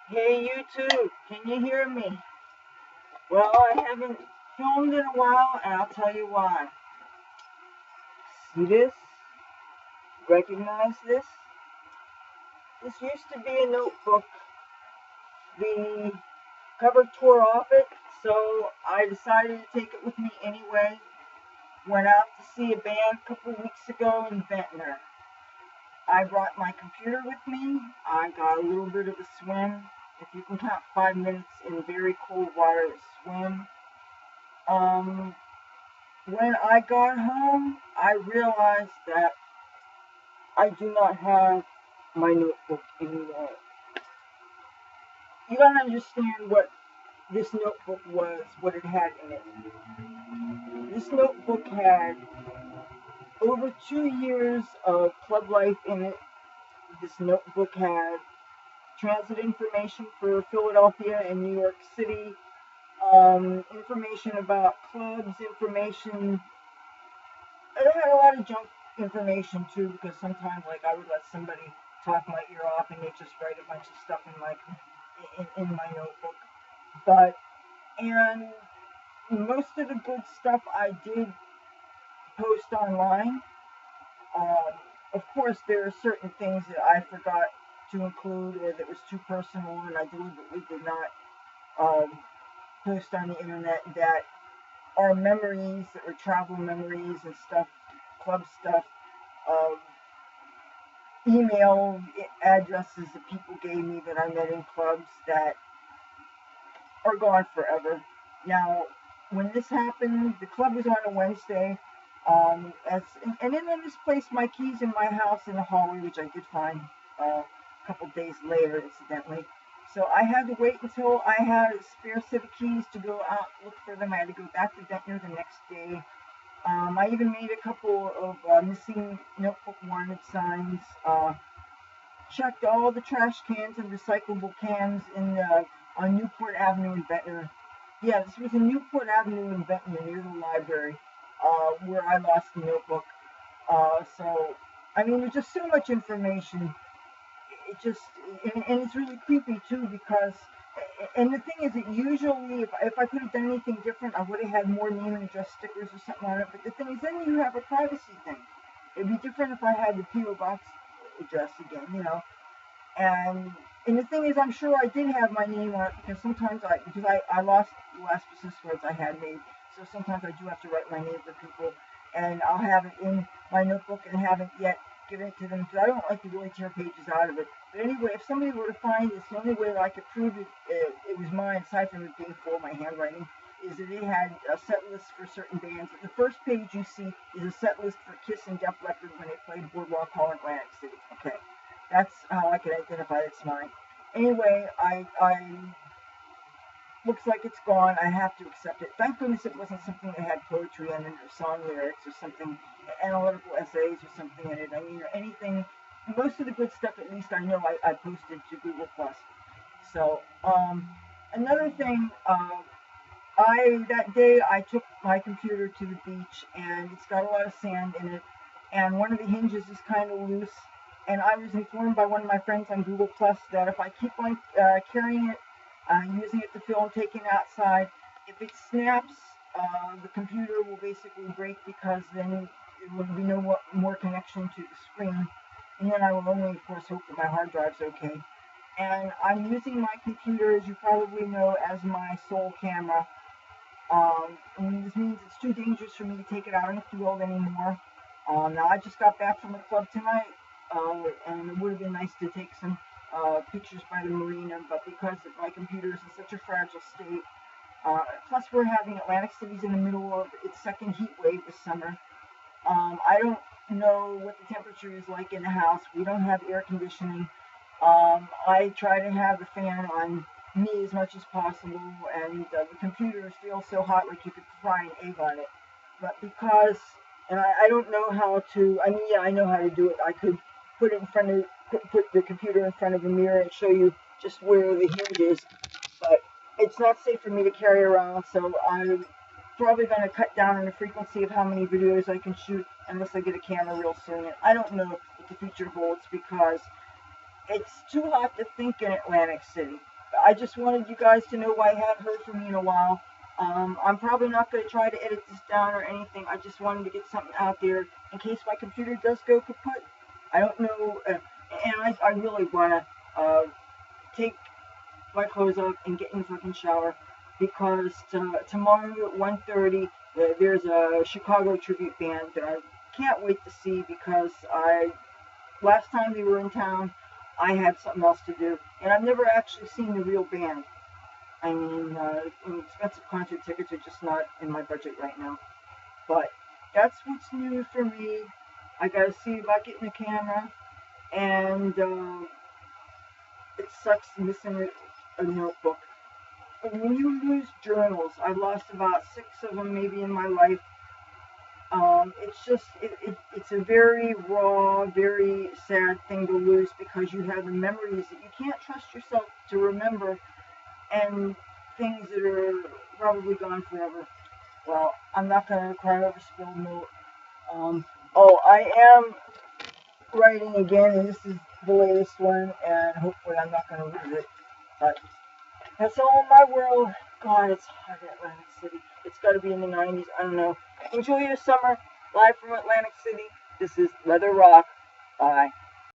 Hey YouTube, can you hear me? Well, I haven't filmed in a while, and I'll tell you why. See this? Recognize this? This used to be a notebook. The cover tore off it, so I decided to take it with me anyway. Went out to see a band a couple weeks ago in Ventnor. I brought my computer with me. I got a little bit of a swim. If you can count 5 minutes in very cold water to swim. When I got home, I realized that I do not have my notebook anymore. You gotta understand what this notebook was, what it had in it. This notebook had over 2 years of Clublife in it. This notebook had transit information for Philadelphia and New York City, information about clubs, information. It had a lot of junk information too, because sometimes like I would let somebody talk my ear off and they just write a bunch of stuff in my notebook. And most of the good stuff I did post online. Of course, there are certain things that I forgot to include or that was too personal and I deliberately did not post on the internet that are memories, that were travel memories and stuff, club stuff, email addresses that people gave me that I met in clubs that are gone forever. Now, when this happened, the club was on a Wednesday, and then I misplaced my keys in my house in the hallway, which I did find a couple days later, incidentally. So I had to wait until I had a spare set of keys to go out and look for them. I had to go back to Ventnor the next day. I even made a couple of missing notebook wanted signs. Checked all the trash cans and recyclable cans on Newport Avenue in Ventnor. Yeah, this was in Newport Avenue in Ventnor near the library where I lost the notebook. So, I mean, there's just so much information. It just, and it's really creepy too because, and the thing is that usually if I could have done anything different, I would have had more name and address stickers or something on it. But the thing is, then you have a privacy thing. It'd be different if I had the P.O. Box address again, you know. And the thing is, I'm sure I did have my name on it because sometimes I lost the last business cards I had made. So sometimes I do have to write my name for people, and I'll have it in my notebook and haven't yet given it to them because I don't like to really tear pages out of it. But anyway, if somebody were to find this, the only way that I could prove it was mine, aside from it being full of my handwriting, is that it had a set list for certain bands. The first page you see is a set list for Kiss and Def Leppard when they played Boardwalk Hall in Atlantic City. Okay, that's how I can identify it's mine. Anyway, I looks like it's gone. I have to accept it. Thank goodness it wasn't something that had poetry in it or song lyrics or something, analytical essays or something in it. I mean, or anything. Most of the good stuff, at least I know, I posted to Google+. So, another thing, that day I took my computer to the beach and it's got a lot of sand in it and one of the hinges is kind of loose, and I was informed by one of my friends on Google Plus that if I keep on carrying it, using it to film, taking it outside, if it snaps, the computer will basically break because then there will be no more connection to the screen, and then I will only, of course, hope that my hard drive's okay. And I'm using my computer, as you probably know, as my sole camera. And this means it's too dangerous for me to take it out on the field anymore. Now I just got back from the club tonight, and it would have been nice to take some pictures by the marina, but because my computer is in such a fragile state, plus we're having Atlantic City's in the middle of its second heat wave this summer. I don't know what the temperature is like in the house. We don't have air conditioning. I try to have the fan on me as much as possible, and the computer feels so hot like you could fry an egg on it. But because, and I don't know how to, I mean, yeah, I know how to do it. I could put it in front of, put the computer in front of a mirror and show you just where the hinge is, but it's not safe for me to carry around, so I'm probably going to cut down on the frequency of how many videos I can shoot unless I get a camera real soon. And I don't know what the future holds because it's too hot to think in Atlantic City. I just wanted you guys to know I hadn't heard from you in a while. I'm probably not going to try to edit this down or anything. I just wanted to get something out there in case my computer does go kaput. I don't know, and I really want to take my clothes off and get in the fucking shower because tomorrow at 1:30 there's a Chicago tribute band that I can't wait to see because last time they were in town I had something else to do and I've never actually seen the real band. I mean, expensive concert tickets are just not in my budget right now. But that's what's new for me. I gotta see about getting a camera, and it sucks missing a notebook. When you lose journals, I lost about 6 of them maybe in my life. It's just, it's a very raw, very sad thing to lose because you have the memories that you can't trust yourself to remember and things that are probably gone forever. Well, I'm not going to cry over spilled milk. I am writing again, and this is the latest one, and hopefully I'm not going to lose it. But that's all in my world. God, it's hot in Atlantic City. It's got to be in the 90s. I don't know. Enjoy your summer. Live from Atlantic City. This is Leathur Rokk. Bye.